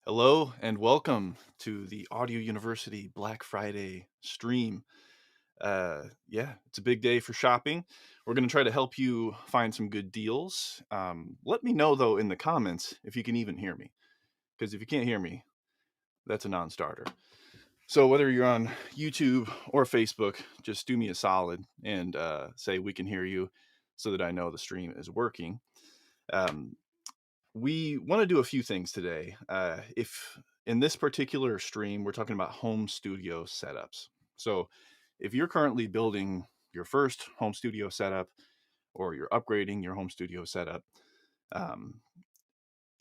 Hello and welcome to the Audio University Black Friday stream. Yeah, it's a big day for shopping. We're going to try to help you find some good deals. Let me know, though, in the comments if you can even hear me, because if you can't hear me, that's a non starter. So, whether you're on YouTube or Facebook, just do me a solid and say we can hear you so that I know the stream is working. Um, we want to do a few things today. If in this particular stream, we're talking about home studio setups. So if you're currently building your first home studio setup or you're upgrading your home studio setup, um,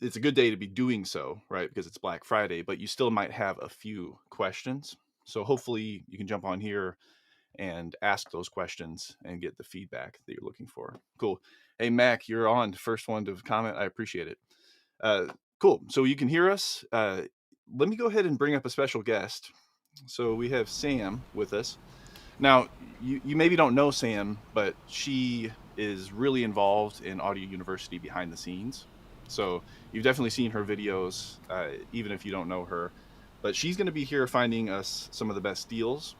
it's a good day to be doing so, right? Because it's Black Friday, but you still might have a few questions. So hopefully you can jump on here and ask those questions and get the feedback that you're looking for. Cool. Hey, Mac, you're on. First one to comment. I appreciate it. Cool. So you can hear us. Let me go ahead and bring up a special guest. So we have Sam with us. Now, you maybe don't know Sam, but she is really involved in Audio University behind the scenes. So you've definitely seen her videos, even if you don't know her. But she's going to be here finding us some of the best deals,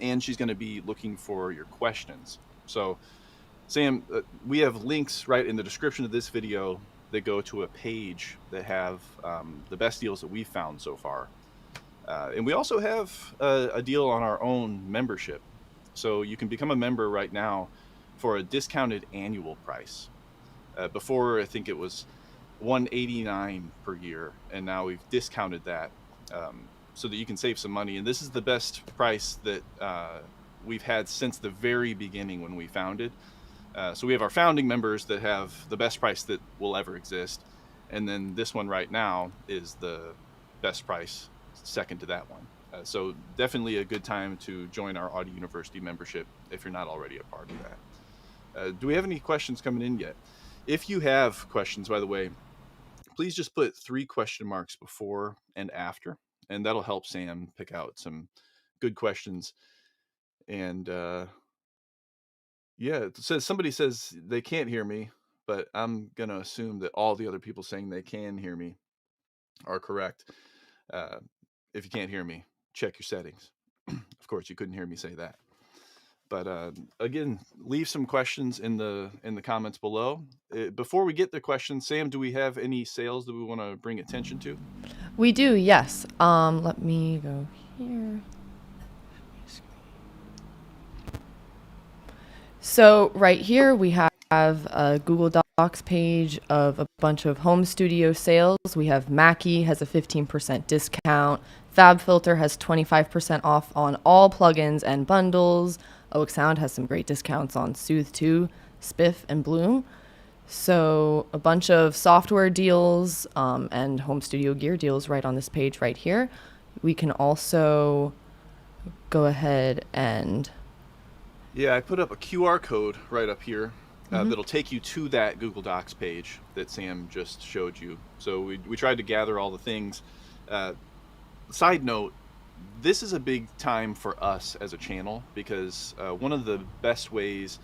and she's going to be looking for your questions. So Sam, we have links right in the description of this video that go to a page that have the best deals that we've found so far. And we also have a deal on our own membership. So you can become a member right now for a discounted annual price. Before, I think it was $189 per year, and now we've discounted that so that you can save some money. And this is the best price that we've had since the very beginning when we founded. So we have our founding members that have the best price that will ever exist. And then this one right now is the best price second to that one. So definitely a good time to join our Audio University membership if you're not already a part of that. Do we have any questions coming in yet? If you have questions, by the way, please just put 3 question marks before and after, and that'll help Sam pick out some good questions. And yeah, it says somebody says they can't hear me, but I'm gonna assume that all the other people saying they can hear me are correct. Uh, if you can't hear me, check your settings. Of course, you couldn't hear me say that. But again, leave some questions in the comments below. Before we get the questions, Sam, do we have any sales that we want to bring attention to? We do, yes. Let me go here. So right here we have a Google Docs page of a bunch of home studio sales. We have Mackie has a 15% discount. FabFilter has 25% off on all plugins and bundles. Oak Sound has some great discounts on Soothe 2, Spiff, and Bloom. So a bunch of software deals and home studio gear deals right on this page right here. We can also go ahead and Yeah, I put up a QR code right up here that'll take you to that Google Docs page that Sam just showed you. So we tried to gather all the things. Side note, this is a big time for us as a channel because one of the best ways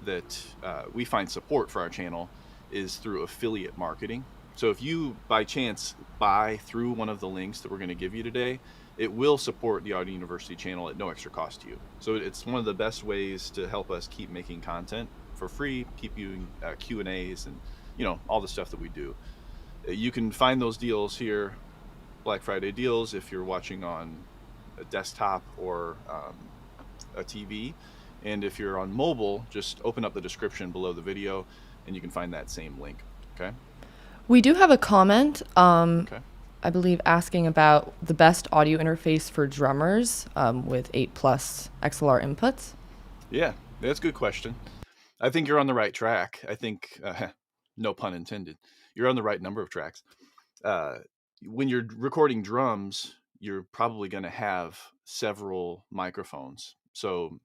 that we find support for our channel is through affiliate marketing. So if you by chance buy through one of the links that we're going to give you today, it will support the Audio University channel at no extra cost to you. So it's one of the best ways to help us keep making content for free, keep you Q&As and all the stuff that we do. You can find those deals here, Black Friday deals, if you're watching on a desktop or a TV. And if you're on mobile, just open up the description below the video and you can find that same link. Okay. we do have a comment, Okay. I believe, asking about the best audio interface for drummers with 8+ XLR inputs. Yeah, that's a good question. I think you're on the right track. I think, no pun intended, you're on the right number of tracks. When you're recording drums, you're probably going to have several microphones. So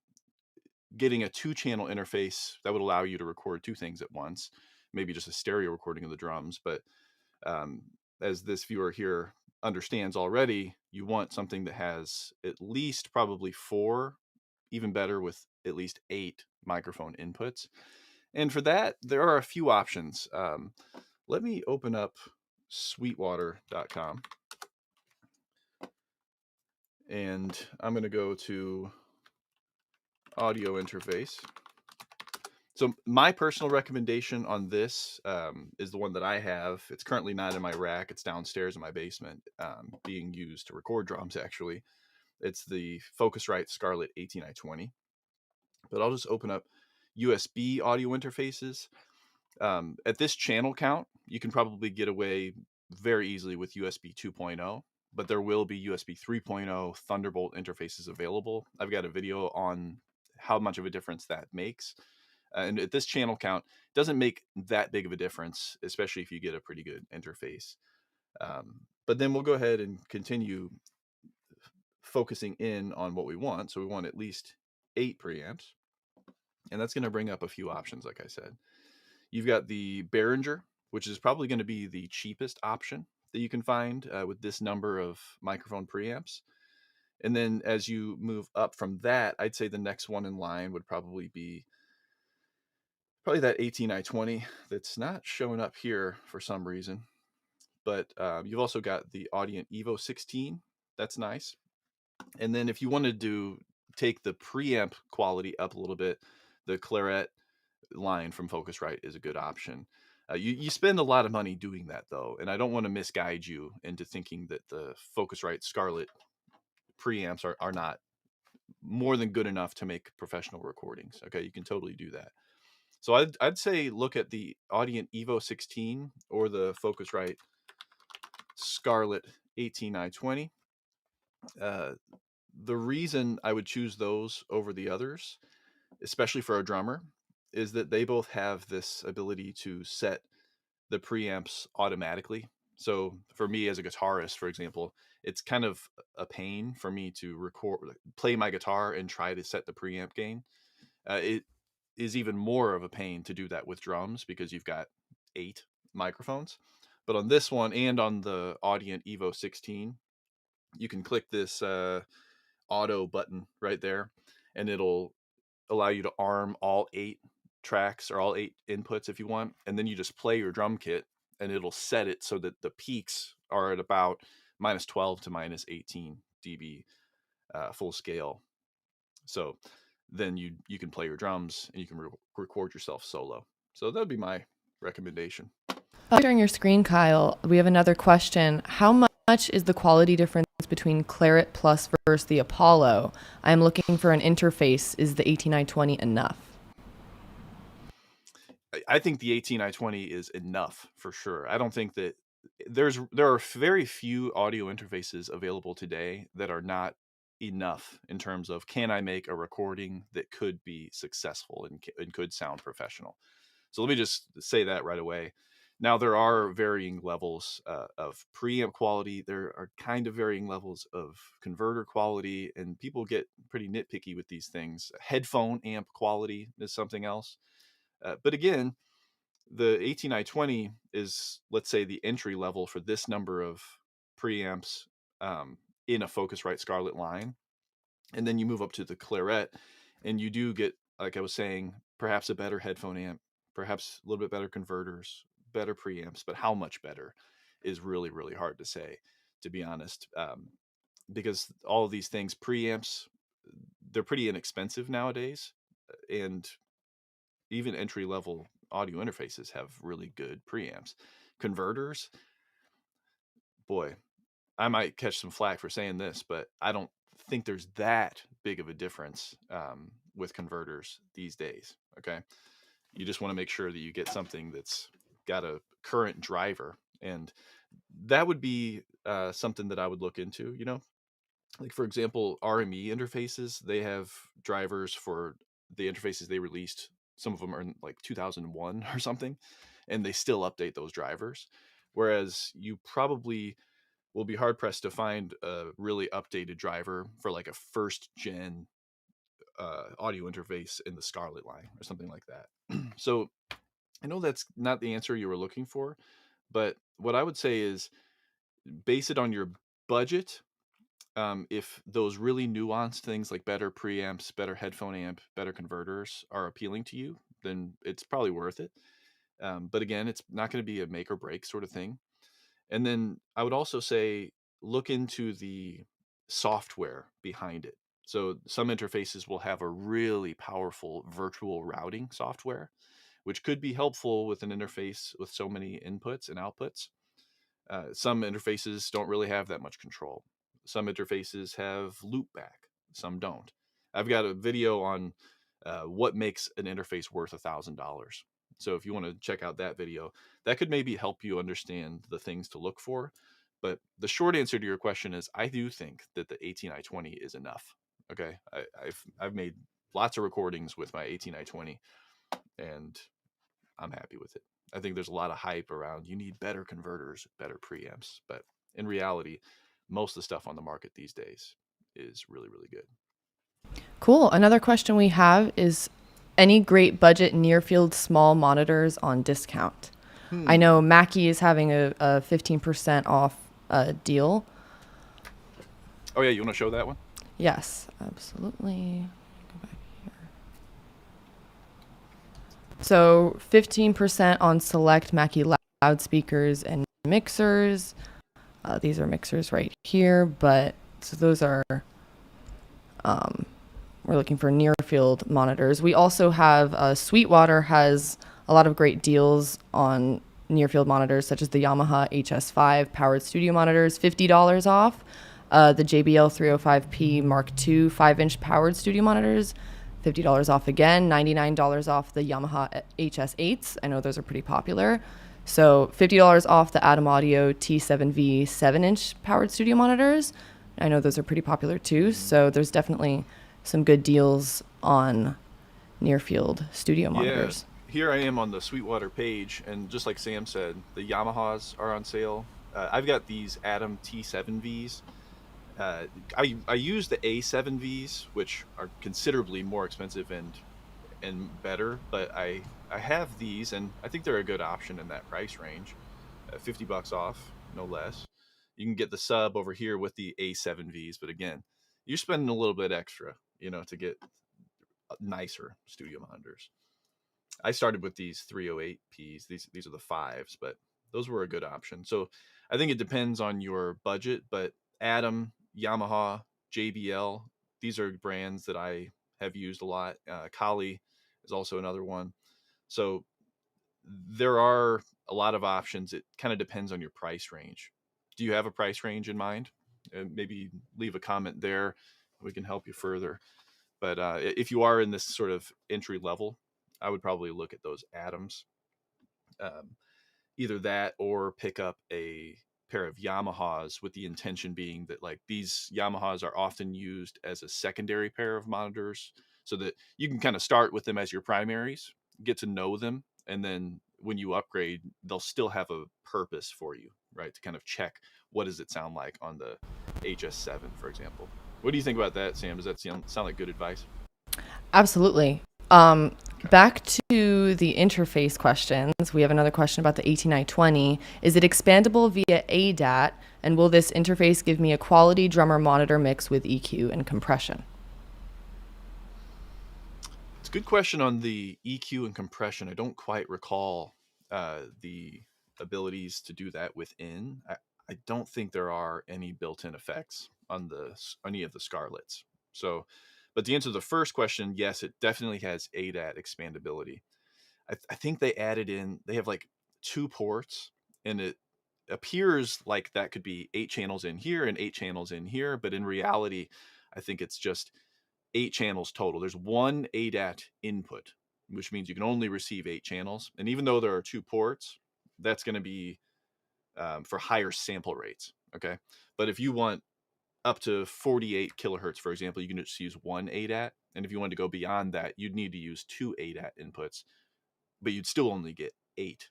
getting a 2-channel interface that would allow you to record 2 things at once, maybe just a stereo recording of the drums. But as this viewer here understands already, you want something that has at least probably 4, even better with at least 8 microphone inputs. And for that, there are a few options. Let me open up sweetwater.com and I'm going to go to audio interface. So my personal recommendation on this is the one that I have. It's currently not in my rack. It's downstairs in my basement, being used to record drums, actually. It's the Focusrite Scarlett 18i20. But I'll just open up USB audio interfaces. At this channel count, you can probably get away very easily with USB 2.0, but there will be USB 3.0 Thunderbolt interfaces available. I've got a video on how much of a difference that makes. And at this channel count, it doesn't make that big of a difference, especially if you get a pretty good interface. But then we'll go ahead and continue focusing in on what we want. So we want at least 8 preamps. And that's going to bring up a few options, like I said. You've got the Behringer, which is probably going to be the cheapest option that you can find with this number of microphone preamps. And then as you move up from that, I'd say the next one in line would probably be that 18i20 that's not showing up here for some reason. But you've also got the Audient Evo 16. That's nice. And then if you wanted to take the preamp quality up a little bit, the Claret line from Focusrite is a good option. You spend a lot of money doing that, though, and I don't want to misguide you into thinking that the Focusrite Scarlett preamps are not more than good enough to make professional recordings. Okay, you can totally do that. So I'd say look at the Audient Evo 16 or the Focusrite Scarlett 18i20. Uh, the reason I would choose those over the others, especially for a drummer, is that they both have this ability to set the preamps automatically. So for me as a guitarist, for example, it's kind of a pain for me to play my guitar and try to set the preamp gain. It is even more of a pain to do that with drums because you've got 8 microphones. But on this one and on the Audient Evo 16, you can click this auto button right there, and it'll allow you to arm all 8 tracks or all 8 inputs if you want, and then you just play your drum kit and it'll set it so that the peaks are at about -12 to -18 dB full scale. So then you can play your drums and you can record yourself solo. So that would be my recommendation. Sharing your screen, Kyle, we have another question. How much is the quality difference between Claret Plus versus the Apollo? I'm looking for an interface. Is the 18i20 enough? I think the 18i20 is enough for sure. I don't think that there are very few audio interfaces available today that are not enough in terms of can I make a recording that could be successful and could sound professional. So let me just say that right away. Now there are varying levels of preamp quality. There are kind of varying levels of converter quality, and people get pretty nitpicky with these things. Headphone amp quality is something else. But again, the 18i20 is, let's say, the entry level for this number of preamps in a Focusrite Scarlett line. And then you move up to the Claret, and you do get, like I was saying, perhaps a better headphone amp, perhaps a little bit better converters, better preamps. But how much better is really, really hard to say, to be honest, because all of these things, preamps, they're pretty inexpensive nowadays. And even entry level audio interfaces have really good preamps. Converters, boy, I might catch some flack for saying this, but I don't think there's that big of a difference with converters these days. Okay. You just want to make sure that you get something that's got a current driver. And that would be something that I would look into, like for example, RME interfaces, they have drivers for the interfaces they released. Some of them are in like 2001 or something, and they still update those drivers. Whereas you probably will be hard pressed to find a really updated driver for like a first gen audio interface in the Scarlett line or something like that. So I know that's not the answer you were looking for, but what I would say is base it on your budget. If those really nuanced things like better preamps, better headphone amp, better converters are appealing to you, then it's probably worth it. But again, it's not going to be a make or break sort of thing. And then I would also say look into the software behind it. So some interfaces will have a really powerful virtual routing software, which could be helpful with an interface with so many inputs and outputs. Some interfaces don't really have that much control. Some interfaces have loopback, some don't. I've got a video on what makes an interface worth $1,000. So if you want to check out that video, that could maybe help you understand the things to look for. But the short answer to your question is I do think that the 18i20 is enough. Okay. I've made lots of recordings with my 18i20 and I'm happy with it. I think there's a lot of hype around you need better converters, better preamps, but in reality, most of the stuff on the market these days is really, really good. Cool. Another question we have is any great budget Nearfield small monitors on discount? I know Mackie is having a 15% off deal. Oh yeah, you want to show that one? Yes, absolutely. Go back here. So 15% on select Mackie loudspeakers and mixers. These are mixers right here, but so those are, we're looking for Nearfield monitors. We also have Sweetwater has a lot of great deals on Nearfield monitors, such as the Yamaha HS5 powered studio monitors, $50 off. The JBL 305P Mark II 5-inch powered studio monitors, $50 off again. $99 off the Yamaha HS8s. I know those are pretty popular. So $50 off the Atom Audio T7V 7-inch powered studio monitors. I know those are pretty popular too. So there's definitely some good deals on Nearfield studio monitors. Yeah, here I am on the Sweetwater page, and just like Sam said, the Yamahas are on sale. I've got these Atom T7Vs. Uh, I use the A7Vs, which are considerably more expensive and better, but I have these, and I think they're a good option in that price range. $50 off, no less. You can get the sub over here with the A7Vs, but again, you're spending a little bit extra, to get nicer studio monitors. I started with these 308Ps. These are the fives, but those were a good option. So I think it depends on your budget, but Atom, Yamaha, JBL, these are brands that I have used a lot. Kali is also another one. So there are a lot of options. It kind of depends on your price range. Do you have a price range in mind? Maybe leave a comment there. We can help you further. But if you are in this sort of entry level, I would probably look at those Atoms. Um, Either that or pick up a pair of Yamahas with the intention being that like these Yamahas are often used as a secondary pair of monitors so that you can kind of start with them as your primaries, get to know them, and then when you upgrade, they'll still have a purpose for you, right? To kind of check what does it sound like on the HS7, for example. What do you think about that, Sam? Does that sound like good advice? Absolutely. Um, Okay. Back to the interface questions. We have another question about the 18i20. Is it expandable via ADAT? And will this interface give me a quality drummer monitor mix with EQ and compression? It's a good question on the EQ and compression. I don't quite recall the abilities to do that within. I don't think there are any built-in effects on any of the Scarletts. So, but to answer the first question, yes, it definitely has ADAT expandability. I think they added in. They have like 2 ports, and it appears like that could be 8 channels in here and 8 channels in here, but in reality, I think it's just 8 channels total. There's one ADAT input, which means you can only receive 8 channels. And even though there are 2 ports, that's going to be for higher sample rates. Okay. But if you want up to 48 kilohertz, for example, you can just use one ADAT. And if you want to go beyond that, you'd need to use 2 ADAT inputs, but you'd still only get 8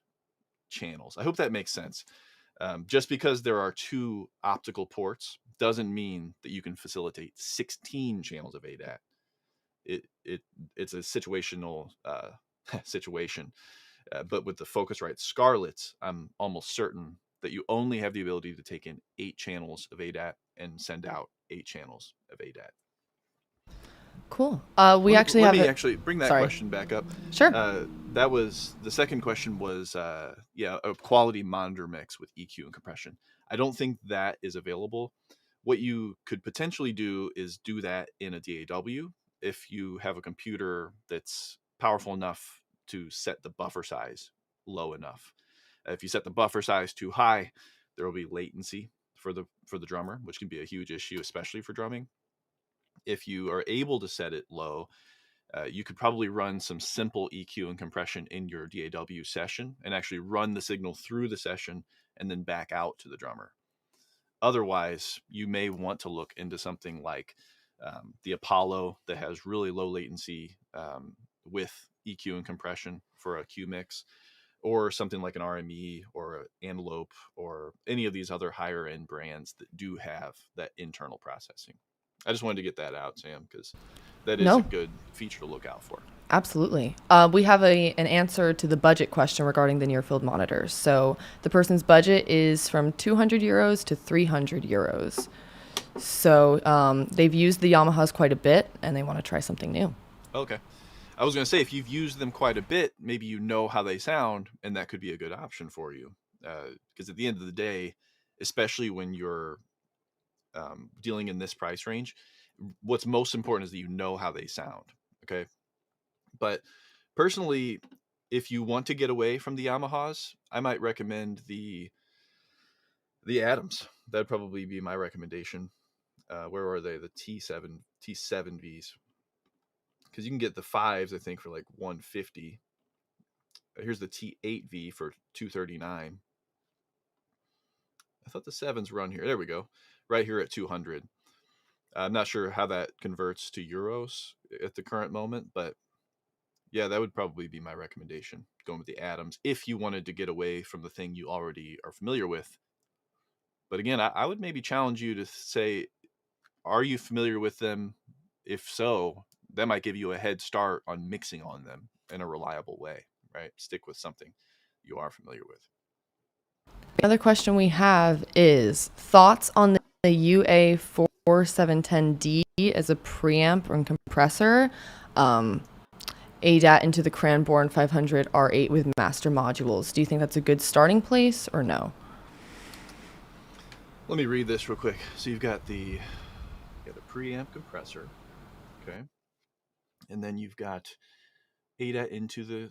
channels. I hope that makes sense. Just because there are 2 optical ports doesn't mean that you can facilitate 16 channels of ADAT. It's a situational situation. But with the Focusrite Scarletts, I'm almost certain that you only have the ability to take in 8 channels of ADAT and send out 8 channels of ADAT. Cool. We Let me actually let have me it. actually bring that Sorry. question back up. Sure. That was the second question was a quality monitor mix with EQ and compression. I don't think that is available. What you could potentially do is do that in a DAW if you have a computer that's powerful enough to set the buffer size low enough. If you set the buffer size too high, there will be latency for the drummer, which can be a huge issue, especially for drumming. If you are able to set it low, you could probably run some simple EQ and compression in your DAW session and actually run the signal through the session and then back out to the drummer. Otherwise, you may want to look into something like the Apollo that has really low latency with EQ and compression for a Q mix, or something like an RME or an Antelope or any of these other higher end brands that do have that internal processing. I just wanted to get that out, Sam, because that is a No, good feature to look out for. absolutely. We have an answer to the budget question regarding the Nearfield monitors. So the person's budget is from 200 euros to 300 euros. So they've used the Yamahas quite a bit, and they want to try something new. Okay. I was going to say, if you've used them quite a bit, maybe you know how they sound, and that could be a good option for you. Because at the end of the day, especially when you're dealing in this price range, what's most important is that you know how they sound. Okay. But personally, if you want to get away from the Yamahas, I might recommend the Adams. That'd probably be my recommendation. Where are they? The T7Vs. Because you can get the fives, I think, for like 150. Here's the T8V for 239. I thought the sevens were on here. There we go. Right here at 200. I'm not sure how that converts to euros at the current moment, but yeah, that would probably be my recommendation, going with the Adams, if you wanted to get away from the thing you already are familiar with. But again, I would maybe challenge you to say, are you familiar with them? If so, that might give you a head start on mixing on them in a reliable way, right? Stick with something you are familiar with. The other question we have is thoughts on the UA4710D as a preamp and compressor, ADAT into the Cranborn 500 R8 with master modules. Do you think that's a good starting place or no? Let me read this real quick. So you've got the preamp compressor, okay, and then you've got ADAT into the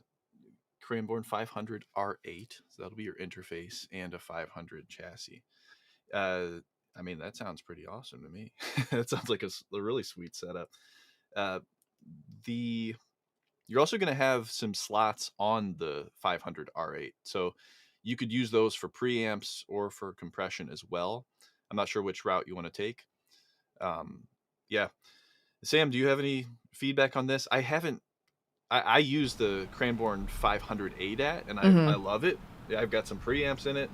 Cranborn 500 R8. So that'll be your interface and a 500 chassis. Uh, I mean, that sounds pretty awesome to me. That sounds like a really sweet setup. Uh, the You're also going to have some slots on the 500 R8, so you could use those for preamps or for compression as well. I'm not sure which route you want to take. Um, yeah, Sam, do you have any feedback on this? I haven't. I use the Cranborn 500 ADAT, and I Mm-hmm. love it. I've got some preamps in it.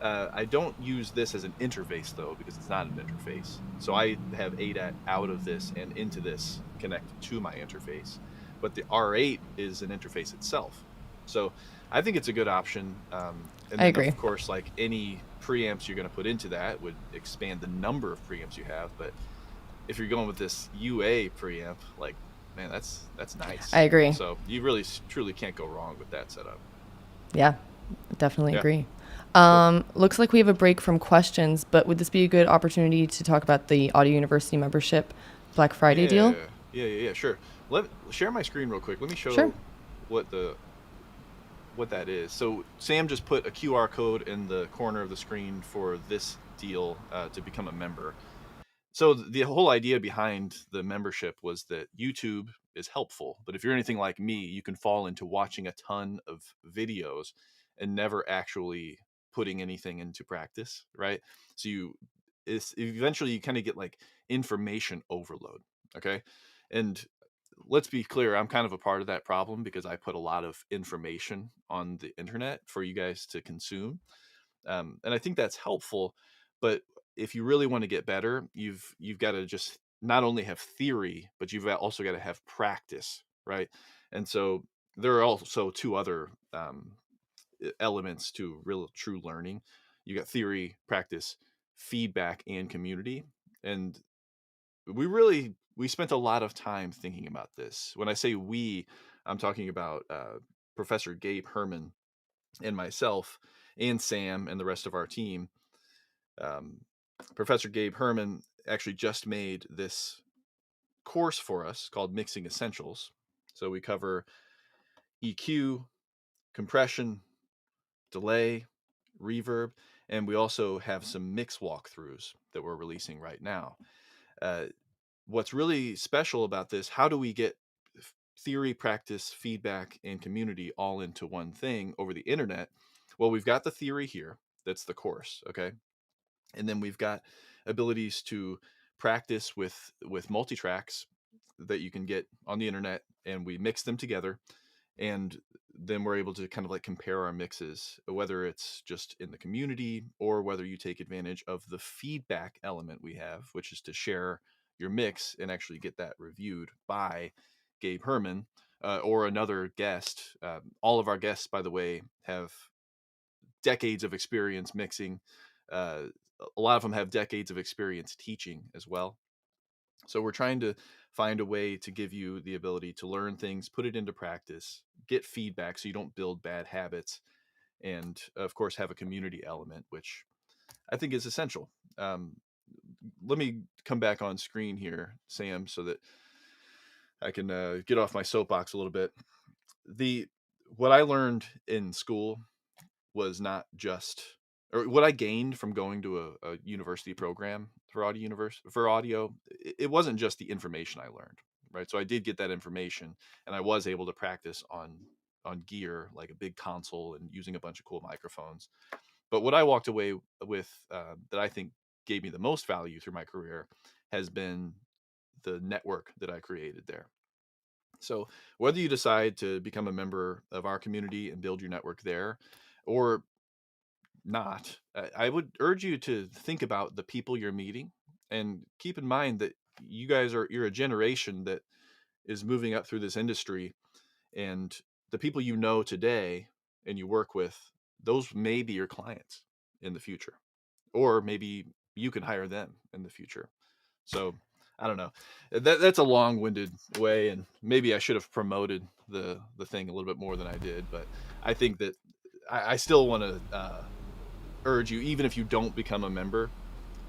I don't use this as an interface though, because it's not an interface. So I have ADAT out of this and into this connected to my interface. But the R8 is an interface itself. So I think it's a good option. And I then agree. of course, like any preamps you're going to put into that would expand the number of preamps you have. But if you're going with this UA preamp, like, man, that's I nice. agree. So you really truly can't go wrong with that setup. Yeah, definitely Yeah, agree. cool. Looks like we have a break from questions, but would this be a good opportunity to talk about the Audio University membership Black Friday deal? Yeah, sure. Let Share my screen real quick. Let me Sure. show what the what that is. So Sam just put a QR code in the corner of the screen for this deal to become a member. So the whole idea behind the membership was that YouTube is helpful, but if you're anything like me, you can fall into watching a ton of videos and never actually putting anything into practice, right? So it's eventually you kind of get like information overload, okay? And let's be clear, I'm kind of a part of that problem because I put a lot of information on the internet for you guys to consume, and I think that's helpful. But if you really want to get better, you've got to just not only have theory, but you've also got to have practice, right? And so there are also two other elements to real true learning. You got theory, practice, feedback, and community. And we spent a lot of time thinking about this. When I say we, I'm talking about Professor Gabe Herman and myself and Sam and the rest of our team. um, Professor Gabe Herman actually just made this course for us called Mixing Essentials. So we cover EQ, compression, delay, reverb, and we also have some mix walkthroughs that we're releasing right now. Uh, what's really special about this, how do we get theory, practice, feedback, and community all into one thing over the internet? Well, we've got the theory here. That's the course, okay? And then we've got abilities to practice with multi-tracks that you can get on the internet, and we mix them together, and then we're able to kind of like compare our mixes, whether it's just in the community or whether you take advantage of the feedback element we have, which is to share your mix and actually get that reviewed by Gabe Herman, or another guest. All of our guests, by the way, have decades of experience mixing. uh, a lot of them have decades of experience teaching as well. So we're trying to find a way to give you the ability to learn things, put it into practice, get feedback so you don't build bad habits, and of course have a community element, which I think is essential. Um, Let me come back on screen here, Sam, so that I can get off my soapbox a little bit. The What I learned in school was not just, or what I gained from going to a university program for audio. It wasn't just the information I learned, right? So I did get that information, and I was able to practice on gear like a big console and using a bunch of cool microphones. But what I walked away with, that I think gave me the most value through my career, has been the network that I created there. So whether you decide to become a member of our community and build your network there, or not, I would urge you to think about the people you're meeting, and keep in mind that you're a generation that is moving up through this industry, and the people you know today and you work with, those may be your clients in the future, or maybe you can hire them in the future. So I don't know. That's a long-winded way, and maybe I should have promoted the thing a little bit more than I did. But I think that I still want to urge you, even if you don't become a member,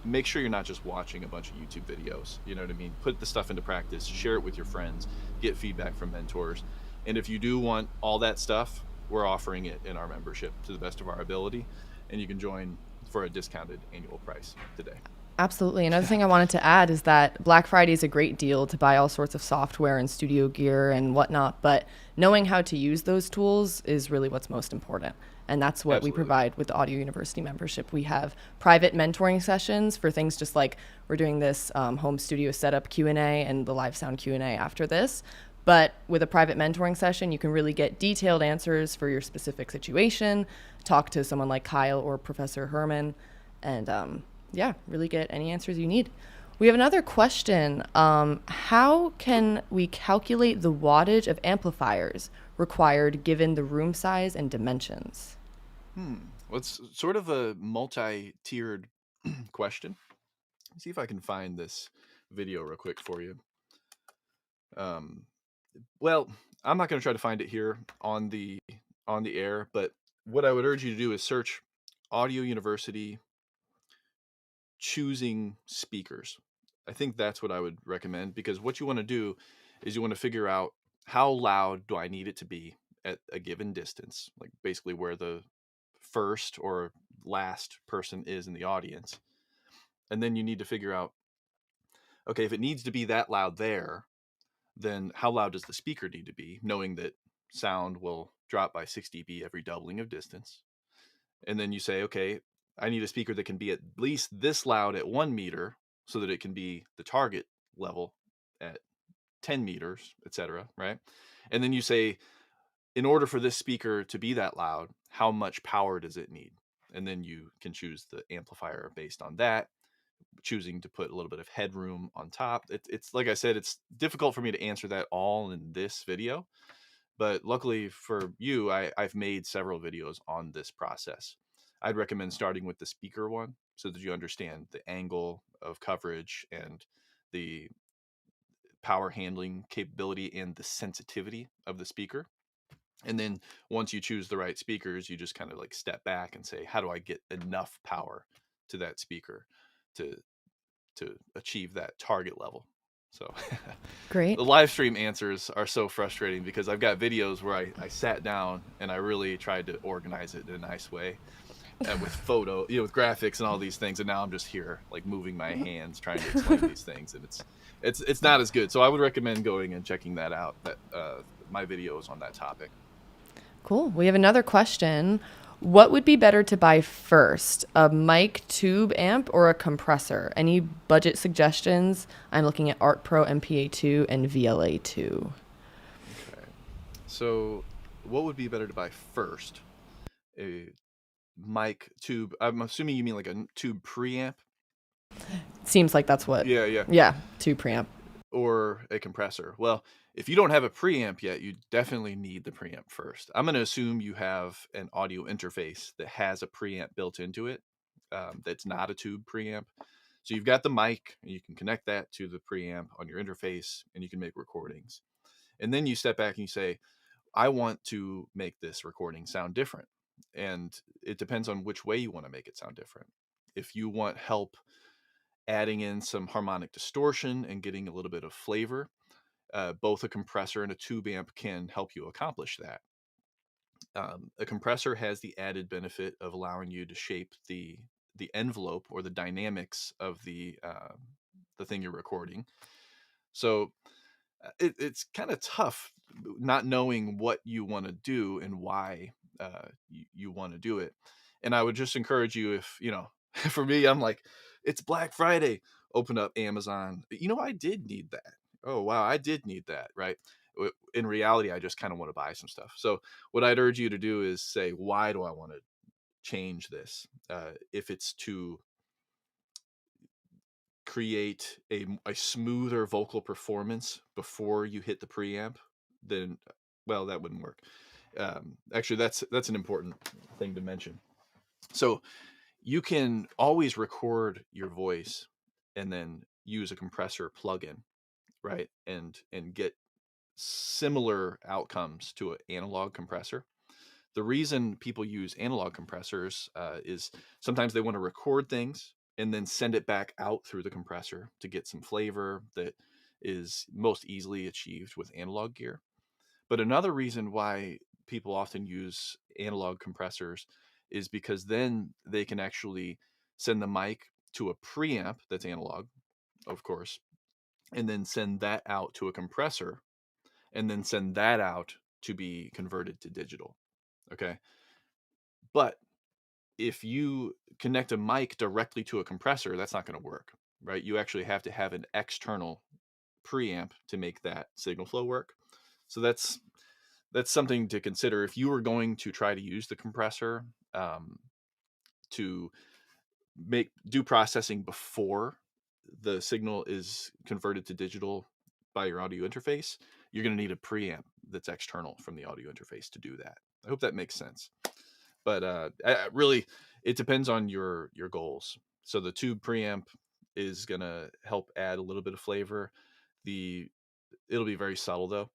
make sure you're not just watching a bunch of YouTube videos. You know what I mean? Put the stuff into practice, share it with your friends, get feedback from mentors. And if you do want all that stuff, we're offering it in our membership to the best of our ability. And you can join for a discounted annual price today. Absolutely. Another thing I wanted to add is that Black Friday is a great deal to buy all sorts of software and studio gear and whatnot, but knowing how to use those tools is really what's most important. And that's what we Absolutely. provide with the Audio University membership. We have private mentoring sessions for things just like we're doing this home studio setup Q&A and the live sound Q&A after this. But with a private mentoring session, you can really get detailed answers for your specific situation, talk to someone like Kyle or Professor Herman, and yeah, really get any answers you need. We have another question. How can we calculate the wattage of amplifiers required given the room size and dimensions? Well, it's sort of a multi-tiered question. Let's see if I can find this video real quick for you. Um, well, I'm not going to try to find it here on the air, but what I would urge you to do is search Audio University choosing speakers. I think that's what I would recommend, because what you want to do is you want to figure out how loud do I need it to be at a given distance, like basically where the first or last person is in the audience. And then you need to figure out, okay, if it needs to be that loud there, then how loud does the speaker need to be, knowing that sound will drop by 6 dB every doubling of distance. And then you say, okay, I need a speaker that can be at least this loud at 1 meter so that it can be the target level at 10 meters, etc. Right? And then you say, in order for this speaker to be that loud, how much power does it need? And then you can choose the amplifier based on that, choosing to put a little bit of headroom on top. It's like I said, it's difficult for me to answer that all in this video, but luckily for you, I've made several videos on this process. I'd recommend starting with the speaker one so that you understand the angle of coverage and the power handling capability and the sensitivity of the speaker. And then once you choose the right speakers, you just kind of like step back and say, how do I get enough power to that speaker to to achieve that target level. So Great. the live stream answers are so frustrating because I've got videos where I sat down and I really tried to organize it in a nice way, with photo, with graphics and all these things, and now I'm just here like moving my hands trying to explain these things, and it's not as good. So I would recommend going and checking that out. That my videos on that topic. Cool. We have another question. What would be better to buy first, a mic tube amp or a compressor? Any budget suggestions? I'm looking at Art Pro MPA2 and VLA2. Okay. So what would be better to buy first? A mic tube. I'm assuming you mean like a tube preamp. Seems like that's what. Yeah. Yeah, tube preamp. Or a compressor. Well, if you don't have a preamp yet, you definitely need the preamp first. I'm going to assume you have an audio interface that has a preamp built into it, that's not a tube preamp. So you've got the mic, and you can connect that to the preamp on your interface, and you can make recordings. And then you step back and you say, I want to make this recording sound different. And it depends on which way you want to make it sound different. If you want help adding in some harmonic distortion and getting a little bit of flavor, both a compressor and a tube amp can help you accomplish that. A compressor has the added benefit of allowing you to shape the envelope or the dynamics of the thing you're recording. So it's kind of tough not knowing what you want to do and why you want to do it. And I would just encourage you, if for me, I'm like, it's Black Friday. Open up Amazon. I did need that. Oh wow, I did need that, right? In reality, I just kind of want to buy some stuff. So what I'd urge you to do is say, why do I want to change this? If it's to create a smoother vocal performance before you hit the preamp, then well, that wouldn't work. Actually, that's an important thing to mention. So you can always record your voice and then use a compressor plugin, right? And get similar outcomes to an analog compressor. The reason people use analog compressors is sometimes they want to record things and then send it back out through the compressor to get some flavor that is most easily achieved with analog gear. But another reason why people often use analog compressors is because then they can actually send the mic to a preamp that's analog, of course, and then send that out to a compressor, and then send that out to be converted to digital. Okay. But if you connect a mic directly to a compressor, that's not going to work, right? You actually have to have an external preamp to make that signal flow work. So that's something to consider if you were going to try to use the compressor to do processing before the signal is converted to digital by your audio interface. You're going to need a preamp that's external from the audio interface to do that. I hope that makes sense. But really, it depends on your goals. So the tube preamp is going to help add a little bit of flavor. It'll be very subtle though.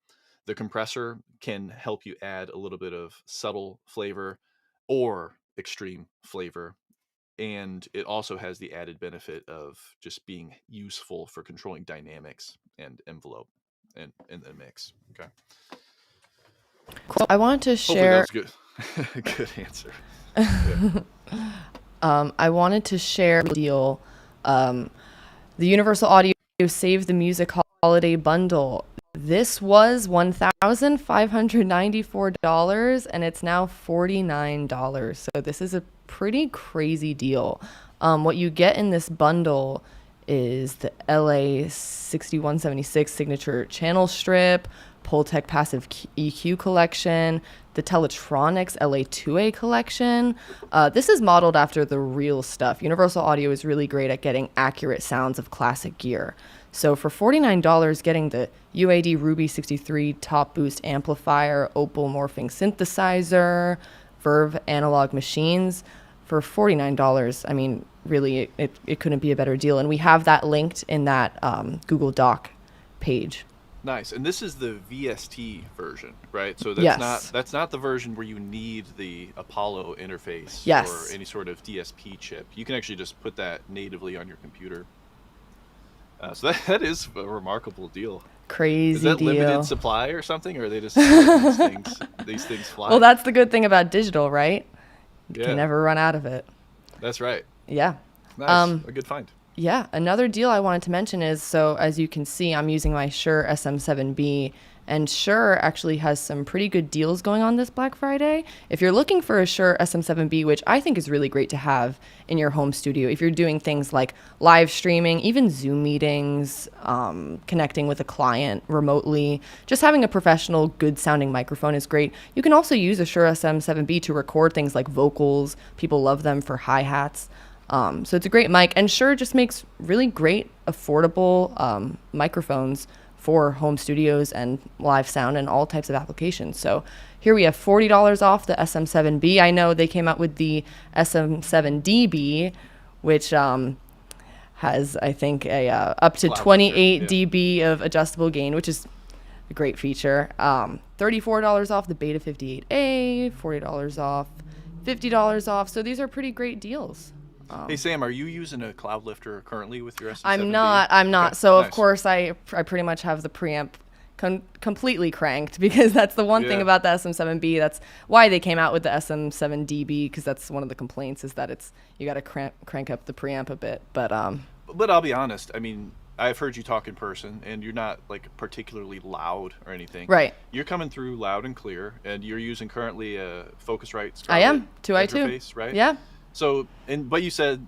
The compressor can help you add a little bit of subtle flavor or extreme flavor. And it also has the added benefit of just being useful for controlling dynamics and envelope and in the mix. Okay. Cool. I wanted to Hopefully that share. was good. Good answer. Yeah. I wanted to share a deal. The Universal Audio Save the Music Holiday Bundle. This was $1,594 and it's now $49. So this is a pretty crazy deal. What you get in this bundle is the LA 6176 signature channel strip, Pultec passive EQ collection, the Teletronics LA2A collection. This is modeled after the real stuff. Universal Audio is really great at getting accurate sounds of classic gear. So for $49, getting the UAD Ruby 63 top boost amplifier, Opal morphing synthesizer, Verve analog machines, for $49, I mean, really, it couldn't be a better deal. And we have that linked in that Google Doc page. Nice. And this is the VST version, right? So Yes. that's not the version where you need the Apollo interface Yes. or any sort of DSP chip. You can actually just put that natively on your computer. So that is a remarkable deal. Is Crazy that limited deal. supply or something, or are they just letting these things Well, fly? that's the good thing about digital, right? You can Yeah, never run out of it. that's right. Yeah. Nice, Um, a good find. Yeah, another deal I wanted to mention is, so as you can see, I'm using my Shure SM7B, and Shure actually has some pretty good deals going on this Black Friday. If you're looking for a Shure SM7B, which I think is really great to have in your home studio, if you're doing things like live streaming, even Zoom meetings, connecting with a client remotely, just having a professional, good sounding microphone is great. You can also use a Shure SM7B to record things like vocals. People love them for hi hats. So it's a great mic, and Shure just makes really great, affordable microphones for home studios and live sound and all types of applications. So here we have $40 off the SM7B. I know they came out with the SM7DB, which has, I think, a up to Cloud lifter. 28 Yeah. dB of adjustable gain, which is a great feature. $34 off the Beta 58A, $40 off, $50 off. So these are pretty great deals. Hey Sam, are you using a cloud lifter currently with your I'm SM7B? not. I'm Okay, not. So of nice. course I pretty much have the preamp completely cranked because that's the one thing Yeah. about the SM7B. That's why they came out with the SM7DB, because that's one of the complaints is that it's you got to crank up the preamp a bit. But But I'll be honest. I mean, I've heard you talk in person, and you're not like particularly loud or anything. right, You're coming through loud and clear, and you're using currently a Focusrite I Scarlett am 2i2. interface, right? Yeah, So, but you said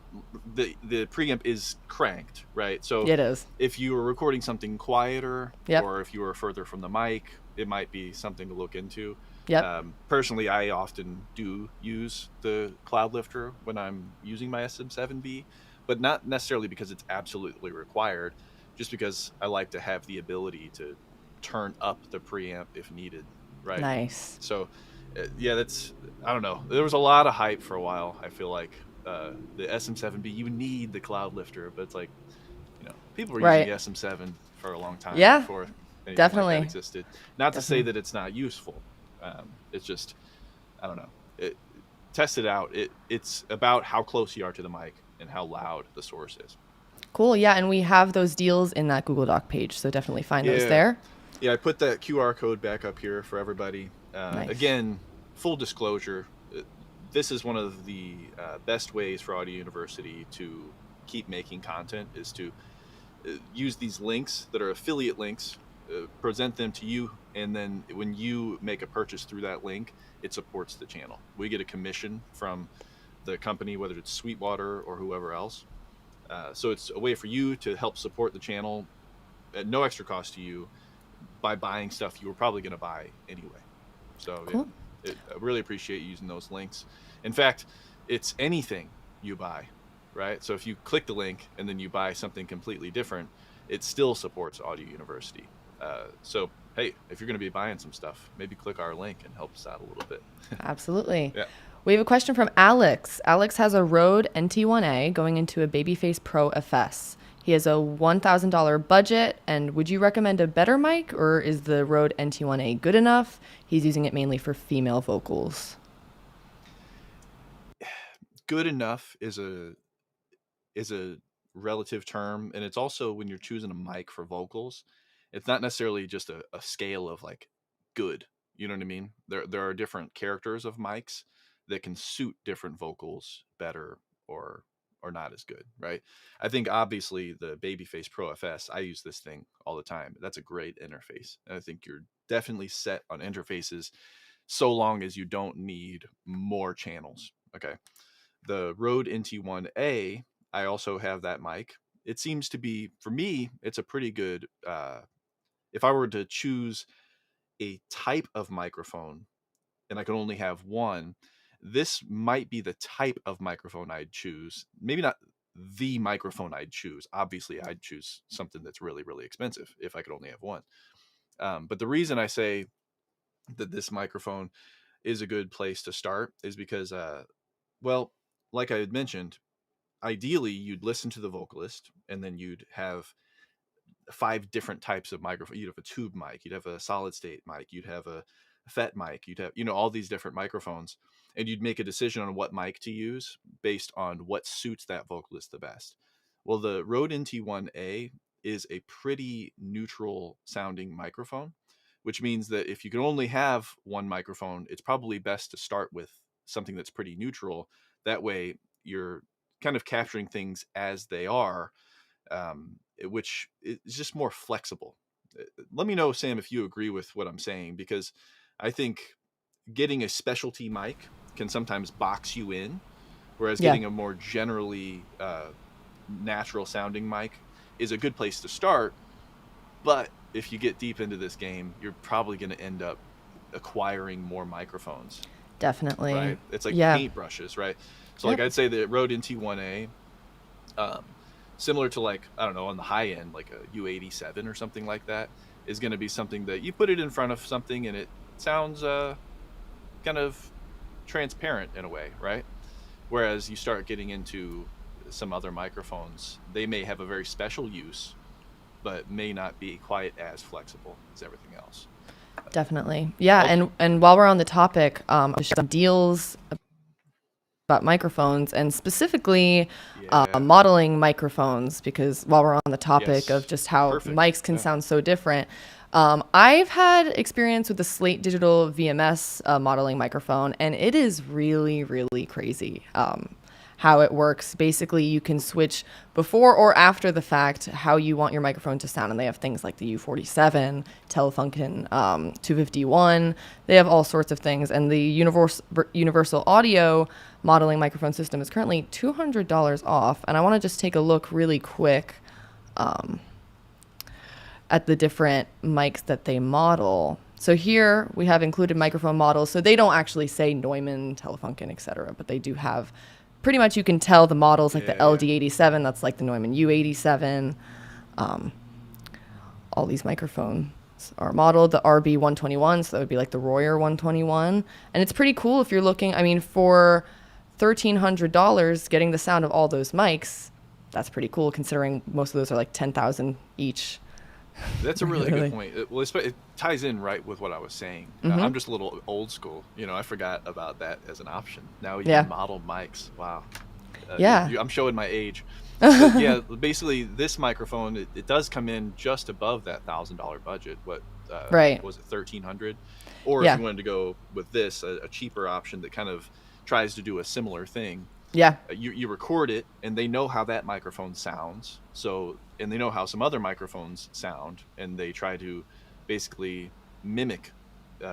the preamp is cranked, right? So, it is. if you were recording something quieter, Yep. or if you were further from the mic, it might be something to look into. Yep. Personally, I often do use the cloud lifter when I'm using my SM7B, but not necessarily because it's absolutely required, just because I like to have the ability to turn up the preamp if needed, right? Nice. So, yeah, that's, I don't know. There was a lot of hype for a while. I feel like the SM7B, you need the cloud lifter, but it's like, people were using Right. the SM7 for a long time Yeah, before anything like that definitely. existed. Not to say Definitely. that it's not useful. It's just, I don't know. Test it out. It's about how close you are to the mic and how loud the source is. Cool. Yeah, and we have those deals in that Google Doc page, so definitely find those Yeah, there. yeah. I put that QR code back up here for everybody. Nice. Again, full disclosure. This is one of the best ways for Audio University to keep making content is to use these links that are affiliate links, present them to you, and then when you make a purchase through that link, it supports the channel. We get a commission from the company, whether it's Sweetwater or whoever else. So it's a way for you to help support the channel at no extra cost to you by buying stuff you were probably going to buy anyway. So yeah, Cool. I really appreciate you using those links. In fact, it's anything you buy, right? So if you click the link and then you buy something completely different, it still supports Audio University. So hey, if you're going to be buying some stuff, maybe click our link and help us out a little bit. Absolutely. Yeah. We have a question from Alex. Alex has a Rode NT1A going into a Babyface Pro FS. He has a $1,000 budget, and would you recommend a better mic, or is the Rode NT1A good enough? He's using it mainly for female vocals. Good enough is a relative term, and it's also when you're choosing a mic for vocals, it's not necessarily just a scale of like good. You know what I mean? There are different characters of mics that can suit different vocals better or not as good, right? I think obviously the Babyface Pro FS, I use this thing all the time. That's a great interface. And I think you're definitely set on interfaces so long as you don't need more channels. Okay. The Rode NT1A, I also have that mic. It seems to be, for me, it's a pretty good. If I were to choose a type of microphone and I could only have one, this might be the type of microphone I'd choose. Maybe not the microphone I'd choose. Obviously, I'd choose something that's really, really expensive if I could only have one. But the reason I say that this microphone is a good place to start is because, well, like I had mentioned, ideally you'd listen to the vocalist and then you'd have five different types of microphone. You'd have a tube mic, you'd have a solid state mic, you'd have a FET mic, you'd have, all these different microphones, and you'd make a decision on what mic to use based on what suits that vocalist the best. Well, the Rode NT1A is a pretty neutral sounding microphone, which means that if you can only have one microphone, it's probably best to start with something that's pretty neutral. That way, you're kind of capturing things as they are, which is just more flexible. Let me know, Sam, if you agree with what I'm saying, because I think getting a specialty mic can sometimes box you in, whereas Yeah, getting a more generally natural sounding mic is a good place to start. But if you get deep into this game, you're probably going to end up acquiring more microphones, definitely. right? It's like Yeah. paintbrushes, right? So like Yep. I'd say the Rode NT1A, um, similar to like, I don't know, on the high end, like a U87 or something like that, is going to be something that you put it in front of something and it sounds kind of transparent in a way, right? Whereas you start getting into some other microphones, they may have a very special use, but may not be quite as flexible as everything else. Definitely. Yeah, Okay. and while we're on the topic, there's some deals about microphones and specifically Yeah. modeling microphones, because while we're on the topic of Yes. just how Perfect. mics can Yeah. sound so different, I've had experience with the Slate Digital VMS modeling microphone, and it is really, really crazy. How it works. Basically, you can switch before or after the fact how you want your microphone to sound. And they have things like the U47, Telefunken 251. They have all sorts of things. And the Universal Audio modeling microphone system is currently $200 off. And I want to just take a look really quick at the different mics that they model. So here we have included microphone models. So they don't actually say Neumann, Telefunken, etc., but they do have pretty much, you can tell the models like the Yeah. LD87, that's like the Neumann U87. All these microphones are modeled the RB121, so that would be like the Royer 121. And it's pretty cool if you're looking, I mean, for $1,300 getting the sound of all those mics, that's pretty cool considering most of those are like 10,000 each That's a really good regularly. point. It ties in right with what I was saying. Mm-hmm. I'm just a little old school. I forgot about that as an option. Now you Yeah. can model mics. Wow. Yeah. I'm showing my age. But yeah, basically, this microphone, it does come in just above that $1,000 budget. What Right. was it, 1,300? Or if Yeah. you wanted to go with this, a cheaper option that kind of tries to do a similar thing, Yeah. you record it and they know how that microphone sounds, and they know how some other microphones sound, and they try to basically mimic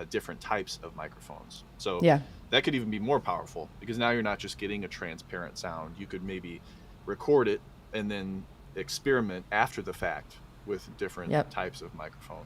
different types of microphones. So Yeah. that could even be more powerful, because now you're not just getting a transparent sound. You could maybe record it and then experiment after the fact with different Yep. types of microphone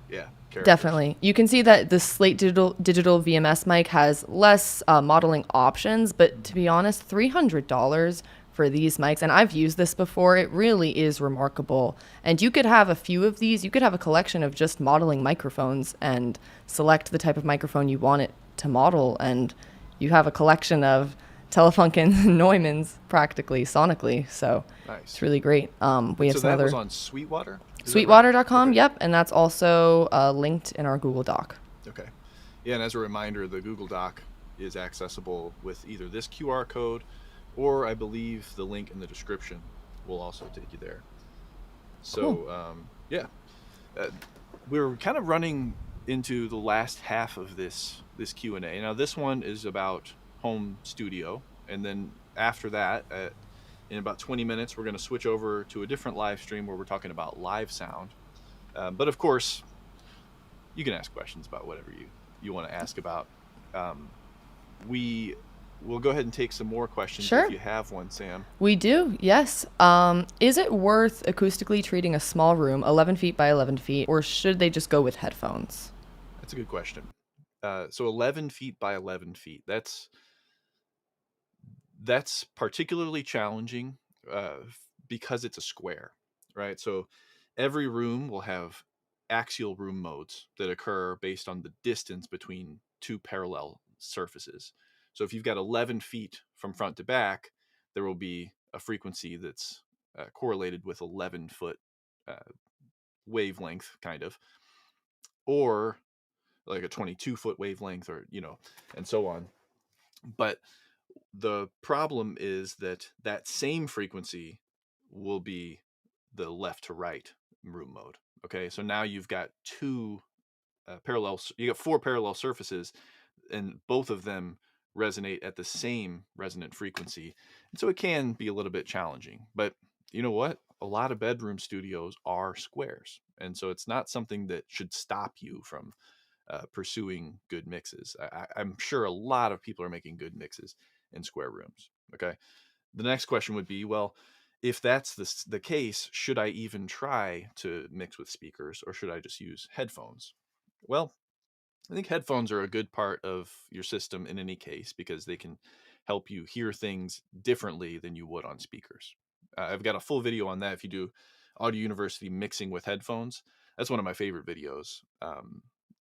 yeah, characters. Definitely. You can see that the Slate Digital VMS mic has less modeling options, but to be honest, $300 for these mics, and I've used this before, it really is remarkable. And you could have a few of these, you could have a collection of just modeling microphones and select the type of microphone you want it to model, and you have a collection of Telefunken Neumanns practically sonically. So it's Nice. really great. We And have so some that was other on Sweetwater, is that right? Sweetwater.com, Okay. yep, and that's also linked in our Google Doc. Okay. Yeah, and as a reminder, the Google Doc is accessible with either this QR code, or I believe the link in the description will also take you there. Cool. So, yeah, uh, we're kind of running into the last half of this Q&A. Now, this one is about home studio, and then after that, in about 20 minutes, we're going to switch over to a different live stream where we're talking about live sound. But of course, you can ask questions about whatever you want to ask about. Um, we will go ahead and take some more questions if Sure. you have one, Sam. We do, yes. Is it worth acoustically treating a small room, 11 feet by 11 feet, or should they just go with headphones? That's a good question. So 11 feet by 11 feet. That's particularly challenging because it's a square, right? So every room will have axial room modes that occur based on the distance between two parallel surfaces. So if you've got 11 feet from front to back, there will be a frequency that's correlated with 11-foot uh, wavelength, kind of, or like a 22-foot wavelength, or, and so on. But the problem is that that same frequency will be the left to right room mode. Okay, so now you've got two parallel. You got four parallel surfaces, and both of them resonate at the same resonant frequency. And so it can be a little bit challenging. But you know what? A lot of bedroom studios are squares, and so it's not something that should stop you from pursuing good mixes. I'm sure a lot of people are making good mixes in square rooms. Okay. The next question would be, well, if that's the case, should I even try to mix with speakers, or should I just use headphones? Well, I think headphones are a good part of your system in any case because they can help you hear things differently than you would on speakers. I've got a full video on that if you do Audio University mixing with headphones. That's one of my favorite videos.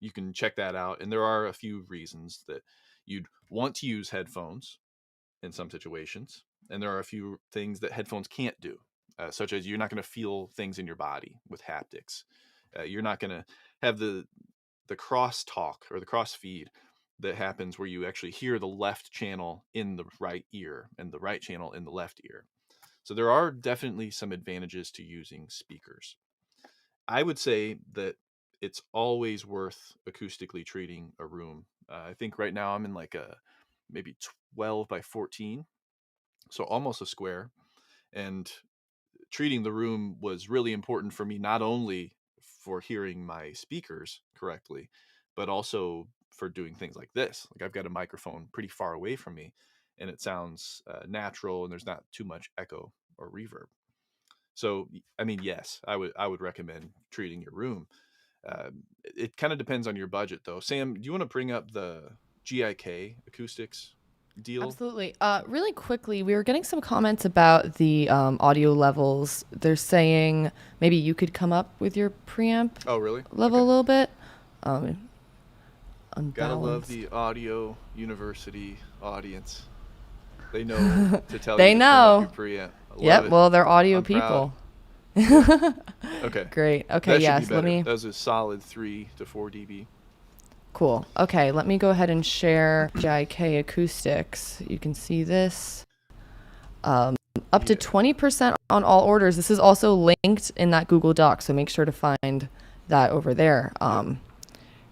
You can check that out. And there are a few reasons that you'd want to use headphones in some situations. And there are a few things that headphones can't do, such as you're not going to feel things in your body with haptics. You're not going to have the cross talk or the cross feed that happens where you actually hear the left channel in the right ear and the right channel in the left ear. So there are definitely some advantages to using speakers. I would say that it's always worth acoustically treating a room. I think right now I'm in like a maybe 12 by 14, so almost a square. And treating the room was really important for me, not only for hearing my speakers correctly, but also for doing things like this. Like I've got a microphone pretty far away from me, and it sounds natural, and there's not too much echo or reverb. So, I mean, yes, I would recommend treating your room. It kind of depends on your budget, though. Sam, do you want to bring up the GIK acoustics deal? Absolutely. Really quickly, we were getting some comments about the audio levels. They're saying maybe you could come up with your preamp Oh, really? level a Okay. little bit. Um, Gotta love Unbalanced. the audio university audience. They know to tell you They to turn up your know. preamp. I love Yep. it. Well, they're audio I'm proud. people. Yeah. Okay. Great. Okay. That should be Yes. Let better. me. That was a solid 3 to 4 dB. Cool. Okay. Let me go ahead and share GIK acoustics. You can see this. Up to Yeah. 20% on all orders. This is also linked in that Google Doc, so make sure to find that over there. Yep.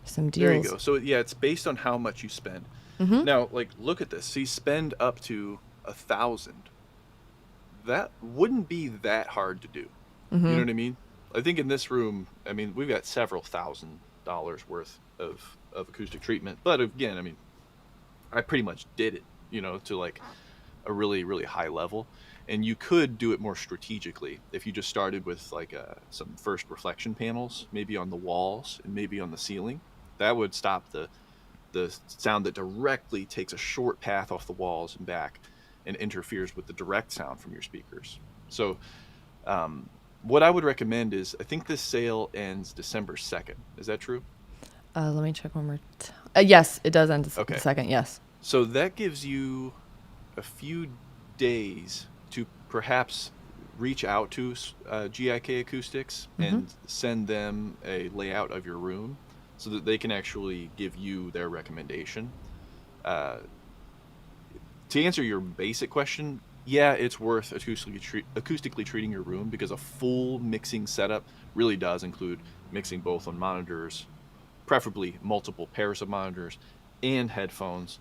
Some There you deals. go. So yeah, it's based on how much you spend. Now, like, look at this. So you spend up to 1,000. That wouldn't be that hard to do. You know what I mean? I think in this room, I mean, we've got several $1,000s worth of acoustic treatment. But again, I mean, I pretty much did it, to like a really, really high level. And you could do it more strategically if you just started with like some first reflection panels, maybe on the walls and maybe on the ceiling. That would stop the sound that directly takes a short path off the walls and back and interferes with the direct sound from your speakers. So, what I would recommend is I think this sale ends December 2nd. Is that true? Let me check one more time. Yes, it does end the Okay. second. Yes. So that gives you a few days to perhaps reach out to GIK Acoustics and send them a layout of your room so that they can actually give you their recommendation. Uh, to answer your basic question, yeah, it's worth acoustically treating your room because a full mixing setup really does include mixing both on monitors, preferably multiple pairs of monitors, and headphones.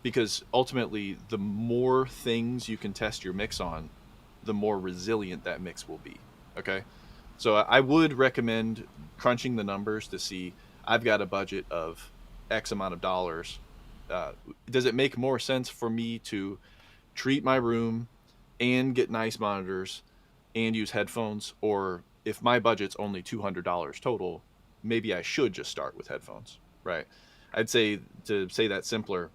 Because ultimately, the more things you can test your mix on, the more resilient that mix will be. Okay. So I would recommend crunching the numbers to see I've got a budget of X amount of dollars. Does it make more sense for me to treat my room and get nice monitors and use headphones? Or if my budget's only $200 total, maybe I should just start with headphones, right? I'd say, to say that simpler,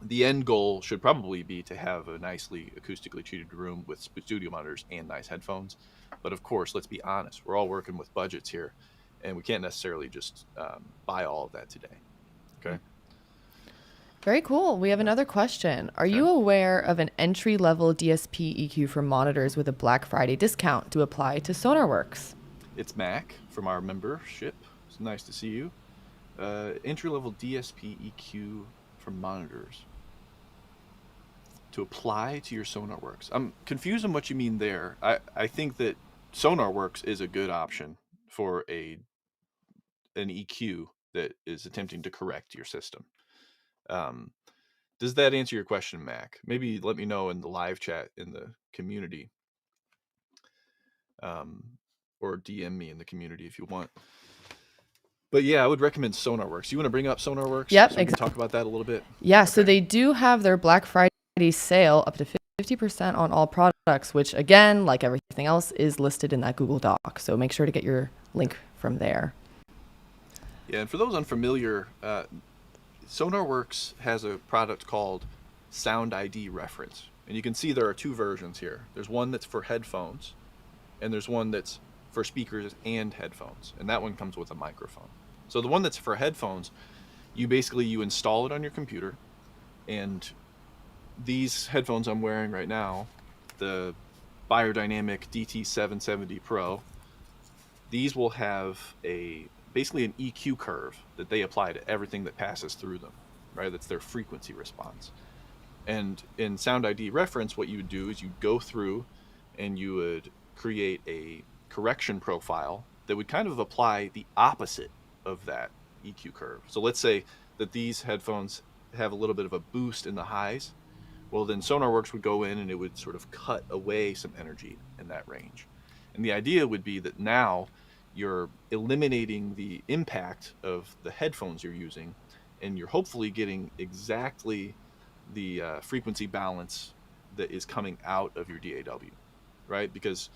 the end goal should probably be to have a nicely acoustically treated room with studio monitors and nice headphones. But of course, let's be honest, we're all working with budgets here, and we can't necessarily just buy all of that today. Okay. Very cool. We have Yeah. another question. Are Okay. you aware of an entry level DSP EQ for monitors with a Black Friday discount to apply to SonarWorks? It's Mac from our membership. It's nice to see you. Entry level DSP EQ for monitors to apply to your SonarWorks. I'm confused on what you mean there. I think that SonarWorks is a good option for an EQ that is attempting to correct your system. Um, does that answer your question, Mac? Maybe let me know in the live chat in the community, um, or DM me in the community if you want. But yeah, I would recommend SonarWorks. You want to bring up SonarWorks Yep, so we can exactly. talk about that a little bit? Yeah, so Okay. they do have their Black Friday sale up to 50% on all products, which again, like everything else, is listed in that Google Doc. So make sure to get your link from there. Yeah, and for those unfamiliar, SonarWorks has a product called Sound ID Reference. And you can see there are two versions here. There's one that's for headphones, and there's one that's for speakers and headphones. And that one comes with a microphone. So the one that's for headphones, you install it on your computer, and these headphones I'm wearing right now, the Biodynamic DT770 Pro, these will have a basically an EQ curve that they apply to everything that passes through them, right? That's their frequency response. And in Sound ID reference, what you would do is you'd go through and you would create a correction profile that would kind of apply the opposite of that EQ curve. So let's say that these headphones have a little bit of a boost in the highs. Well, then SonarWorks would go in and it would sort of cut away some energy in that range. And the idea would be that now you're eliminating the impact of the headphones you're using, and you're hopefully getting exactly the frequency balance that is coming out of your DAW, right? Because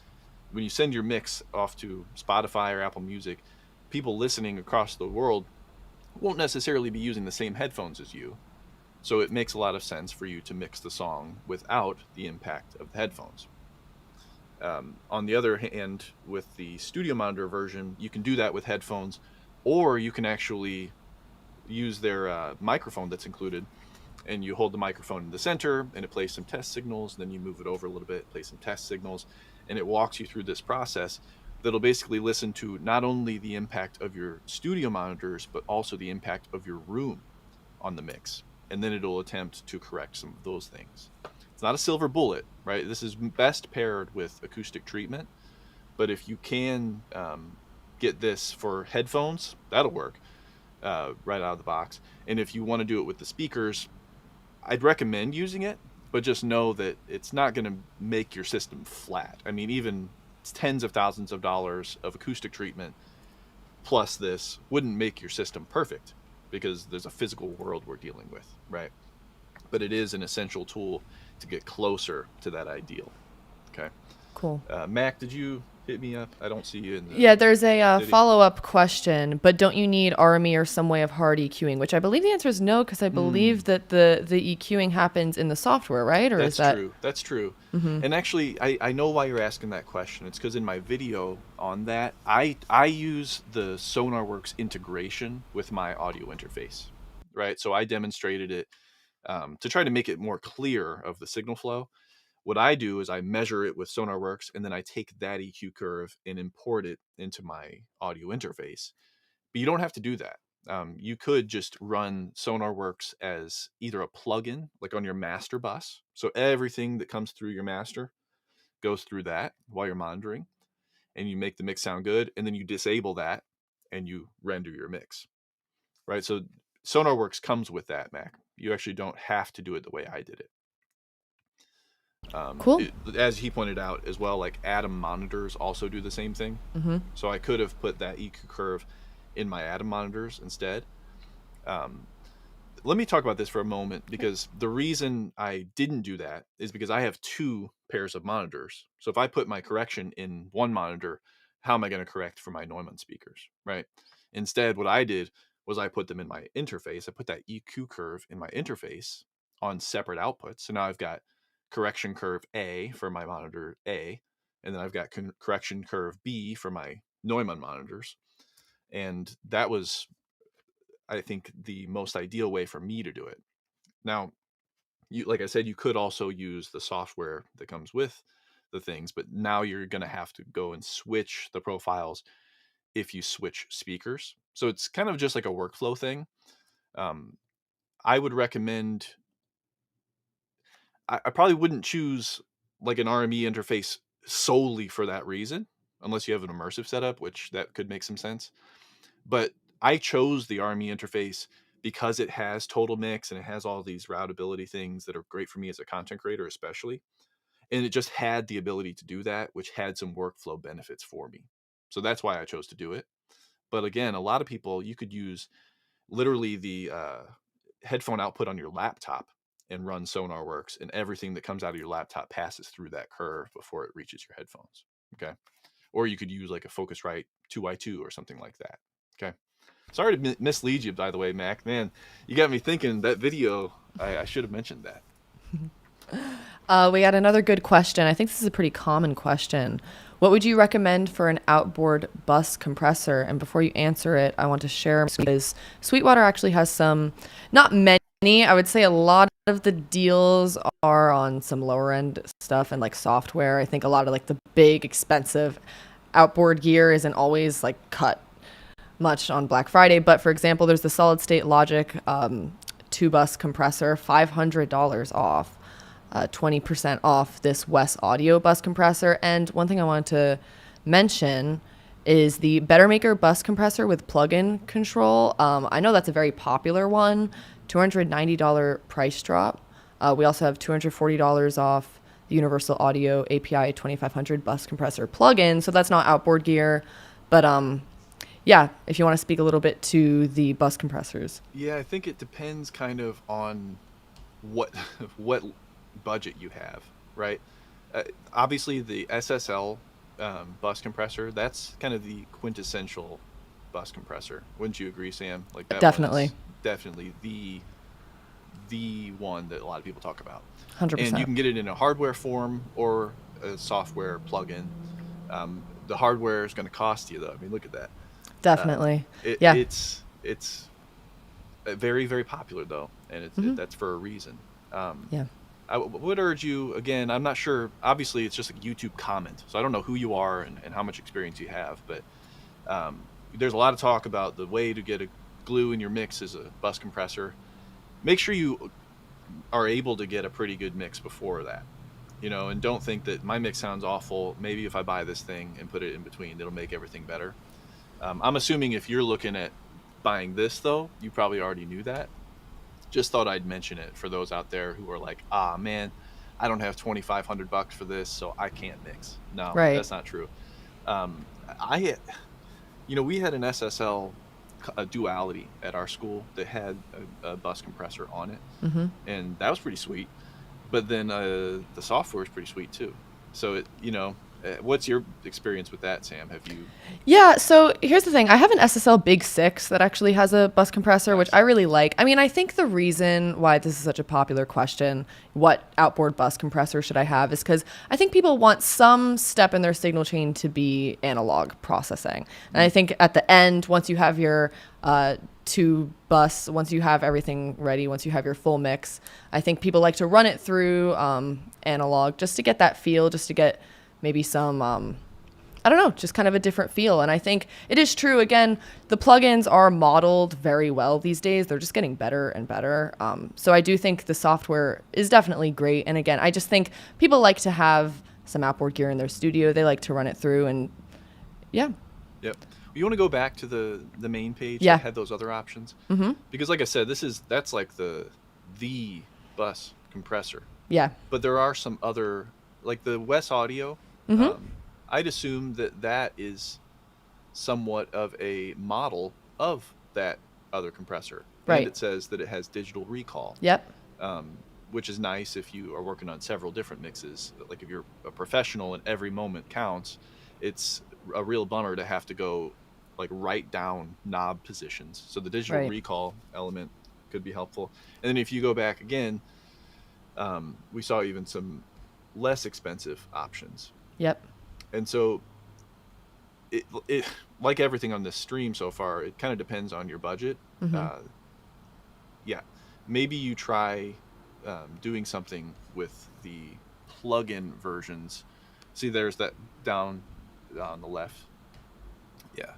when you send your mix off to Spotify or Apple Music, people listening across the world won't necessarily be using the same headphones as you. So it makes a lot of sense for you to mix the song without the impact of the headphones. On the other hand, with the studio monitor version, you can do that with headphones, or you can actually use their microphone that's included, and you hold the microphone in the center and it plays some test signals, then you move it over a little bit, play some test signals, and it walks you through this process that'll basically listen to not only the impact of your studio monitors but also the impact of your room on the mix, and then it'll attempt to correct some of those things. It's not a silver bullet, right? This is best paired with acoustic treatment, but if you can get this for headphones, that'll work right out of the box. And if you want to do it with the speakers, I'd recommend using it, but just know that it's not going to make your system flat. I mean, even tens of thousands of dollars of acoustic treatment plus this wouldn't make your system perfect, because there's a physical world we're dealing with, right? But it is an essential tool to get closer to that ideal. Okay. Cool. Mac, did you hit me up? I don't see you in the. Yeah, there's a Did he? follow-up question, but don't you need RME or some way of hard EQing? Which I believe the answer is no, because I believe Mm, that the EQing happens in the software, right? Or is that's that? true. That's true. Mm-hmm. And actually, I know why you're asking that question. It's because in my video on that, I use the SonarWorks integration with my audio interface, right? So I demonstrated it to try to make it more clear of the signal flow. What I do is I measure it with SonarWorks, and then I take that EQ curve and import it into my audio interface. But you don't have to do that. You could just run SonarWorks as either a plugin, like on your master bus. So everything that comes through your master goes through that while you're monitoring, and you make the mix sound good. And then you disable that and you render your mix, right? So SonarWorks comes with that, Mac. You actually don't have to do it the way I did it. Cool. As he pointed out as well, like Atom monitors also do the same thing. Mm-hmm. So I could have put that EQ curve in my Atom monitors instead. Um, Let me talk about this for a moment, because the reason I didn't do that is because I have two pairs of monitors. So if I put my correction in one monitor, how am I going to correct for my Neumann speakers, right? Instead, what I did was I put them in my interface. I put that EQ curve in my interface on separate outputs. So now I've got correction curve A for my monitor A, and then I've got correction curve B for my Neumann monitors. And that was, I think, the most ideal way for me to do it. Now, you, like I said, you could also use the software that comes with the things, but now you're going to have to go and switch the profiles if you switch speakers. So it's kind of just like a workflow thing. Um, I would recommend. I probably wouldn't choose like an RME interface solely for that reason. unless you have an immersive setup, which that could make some sense. But I chose the Army interface because it has total mix and it has all these routability things that are great for me as a content creator, especially. And it just had the ability to do that, which had some workflow benefits for me. So that's why I chose to do it. But again, a lot of people, you could use literally the headphone output on your laptop and run SonarWorks, and everything that comes out of your laptop passes through that curve before it reaches your headphones. Okay. Or you could use like a Focusrite 2i2 or something like that. Okay. Sorry to mislead you, by the way, Mac. Man, you got me thinking that video. I should have mentioned that. We got another good question. I think this is a pretty common question. What would you recommend for an outboard bus compressor? And before you answer it, I want to share because Sweetwater actually has some, not many, I would say a lot of the deals are on some lower end stuff and like software. I think a lot of like the big expensive outboard gear isn't always like cut much on Black Friday. But for example, there's the solid state Logic 2-bus compressor, $500 off. 20% off this Wes Audio bus compressor. And one thing I wanted to mention is the Bettermaker bus compressor with plug-in control. I know that's a very popular one, $290 price drop. We also have $240 off the Universal Audio API 2500 bus compressor plug-in. So that's not outboard gear, but yeah, if you want to speak a little bit to the bus compressors. Yeah, I think it depends kind of on what what budget you have, right? Obviously, the SSL bus compressor, that's kind of the quintessential bus compressor. Wouldn't you agree, Sam? Like that one Definitely. is definitely the one that a lot of people talk about. And you 100%. can get it in a hardware form or a software plugin. The hardware is going to cost you, though. I mean, look at that. Definitely. It, Yeah. it's very, very popular, though, and that's for a reason. Yeah. I would urge you, again, I'm not sure, obviously it's just a YouTube comment, so I don't know who you are and how much experience you have, but there's a lot of talk about the way to get a glue in your mix is a bus compressor. Make sure you are able to get a pretty good mix before that, and don't think that my mix sounds awful. Maybe if I buy this thing and put it in between, it'll make everything better. I'm assuming if you're looking at buying this, though, you probably already knew that. Just thought I'd mention it for those out there who are like, ah, man, I don't have $2,500 for this, so I can't mix. No, Right. that's not true. I, we had an SSL a duality at our school that had a bus compressor on it, and that was pretty sweet. But then the software is pretty sweet too. So what's your experience with that, Sam? Have you? Yeah, so here's the thing. I have an SSL Big 6 that actually has a bus compressor, which Nice. I really like. I mean, I think the reason why this is such a popular question, what outboard bus compressor should I have, is because I think people want some step in their signal chain to be analog processing. And I think at the end, once you have your once you have everything ready, once you have your full mix, I think people like to run it through analog just to get that feel, just to get maybe some I don't know, just kind of a different feel. And I think it is true. Again, the plugins are modeled very well these days. They're just getting better and better. So I do think the software is definitely great. And again, I just think people like to have some outboard gear in their studio. They like to run it through, and yeah. Yep. You want to go back to the main page Yeah. that had those other options? Because like I said, that's like the bus compressor. Yeah. But there are some other, like the Wes Audio. I'd assume that is somewhat of a model of that other compressor. Right. And it says that it has digital recall. Yep. Which is nice if you are working on several different mixes. Like if you're a professional and every moment counts, it's a real bummer to have to go like write down knob positions. So the digital Right. recall element could be helpful. And then if you go back again, we saw even some less expensive options. Yep. And so it like everything on this stream so far, it kind of depends on your budget. Yeah, maybe you try doing something with the plug-in versions. See, there's that down on the left. Yeah,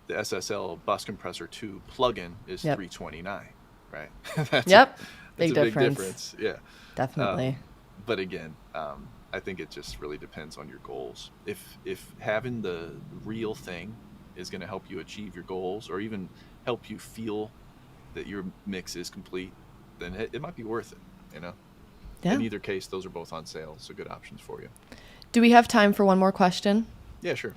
the SSL bus compressor 2 plug-in is Yep. $329, right? Yep. That's Big a big difference. difference. Yeah. Definitely. But again, I think it just really depends on your goals. If having the real thing is going to help you achieve your goals, or even help you feel that your mix is complete, then it might be worth it. You know. In Yeah. either case, those are both on sale, so good options for you. Do we have time for one more question? Yeah, sure.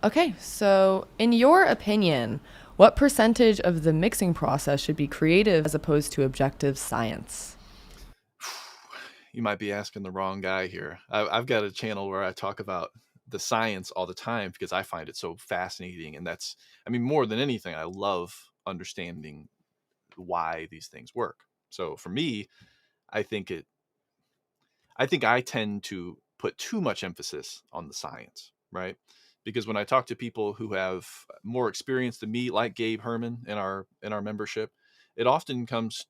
Okay, so in your opinion, what percentage of the mixing process should be creative as opposed to objective science? You might be asking the wrong guy here. I've got a channel where I talk about the science all the time because I find it so fascinating. And that's, I mean, more than anything, I love understanding why these things work. So for me, I think it, I think I tend to put too much emphasis on the science, right? Because when I talk to people who have more experience than me, like Gabe Herman in our membership, it often comes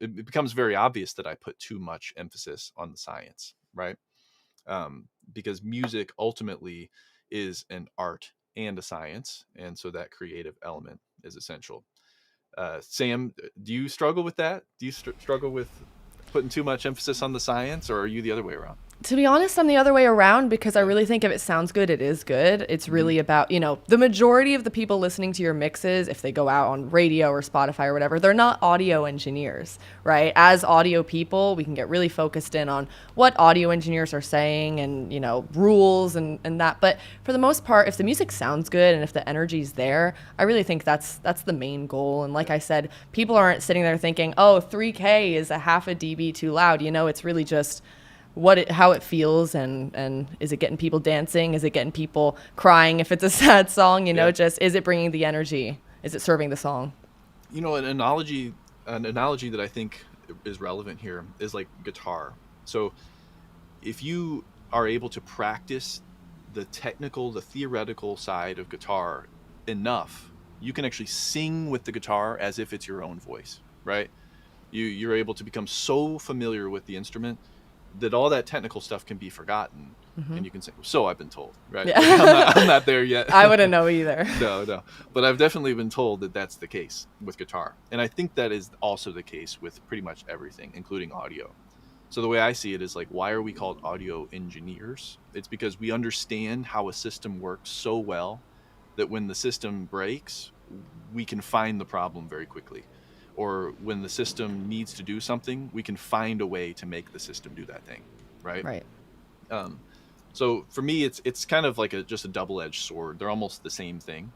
it becomes very obvious that I put too much emphasis on the science, right? Because music ultimately is an art and a science, and so that creative element is essential. Sam, do you struggle with that? Do you struggle with putting too much emphasis on the science, or are you the other way around? To be honest, I'm the other way around because I Yeah. really think if it sounds good, it is good. It's Hmm. really about, the majority of the people listening to your mixes, if they go out on radio or Spotify or whatever, they're not audio engineers, right? As audio people, we can get really focused in on what audio engineers are saying and, rules and that. But for the most part, if the music sounds good and if the energy's there, I really think that's the main goal. And like Yeah. I said, people aren't sitting there thinking, oh, 3K is a half a dB too loud. It's really just how it feels and is it getting people dancing, is it getting people crying if it's a sad song, Yeah. just is it bringing the energy, is it serving the song. An analogy that I think is relevant here is like guitar. So if you are able to practice the theoretical side of guitar enough, you can actually sing with the guitar as if it's your own voice, right? You're able to become so familiar with the instrument that all that technical stuff can be forgotten, and you can say, so I've been told, right? Like I'm Yeah. not there yet. I wouldn't know either. No, no. But I've definitely been told that that's the case with guitar. And I think that is also the case with pretty much everything, including audio. So the way I see it is like, why are we called audio engineers? It's because we understand how a system works so well that when the system breaks, we can find the problem very quickly. Or when the system needs to do something, we can find a way to make the system do that thing, right? Right. Um, so for me, it's kind of like just a double-edged sword. They're almost the same thing.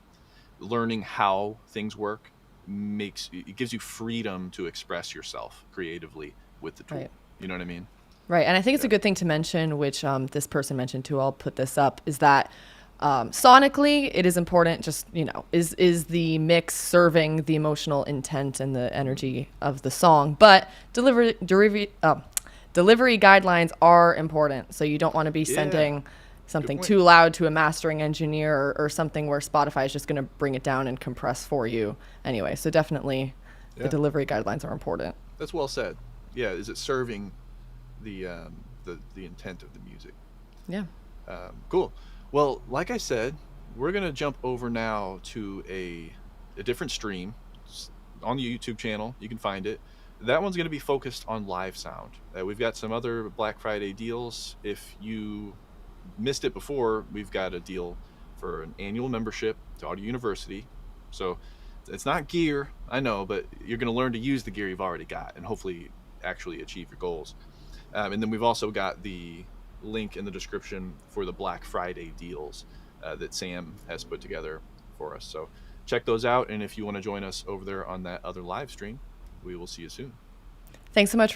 Learning how things work it gives you freedom to express yourself creatively with the Right. tool. You know what I mean? Right. And I think it's Yeah. a good thing to mention, which this person mentioned too, I'll put this up, is that sonically it is important, just, is the mix serving the emotional intent and the Mhm. energy of the song. But delivery guidelines are important. So you don't want to be Yeah. sending Good something point. too loud to a mastering engineer or something where Spotify is just going to bring it down and compress for you anyway. So definitely the Yeah. delivery guidelines are important. That's well said. Yeah. Is it serving the intent of the music? Yeah. Cool. Well, like I said, we're gonna jump over now to a different stream on the YouTube channel. You can find it. That one's gonna be focused on live sound. We've got some other Black Friday deals. If you missed it before, we've got a deal for an annual membership to Audio University. So it's not gear, I know, but you're gonna learn to use the gear you've already got and hopefully actually achieve your goals. And then we've also got the link in the description for the Black Friday deals that Sam has put together for us. So check those out. And if you want to join us over there on that other live stream, we will see you soon. Thanks so much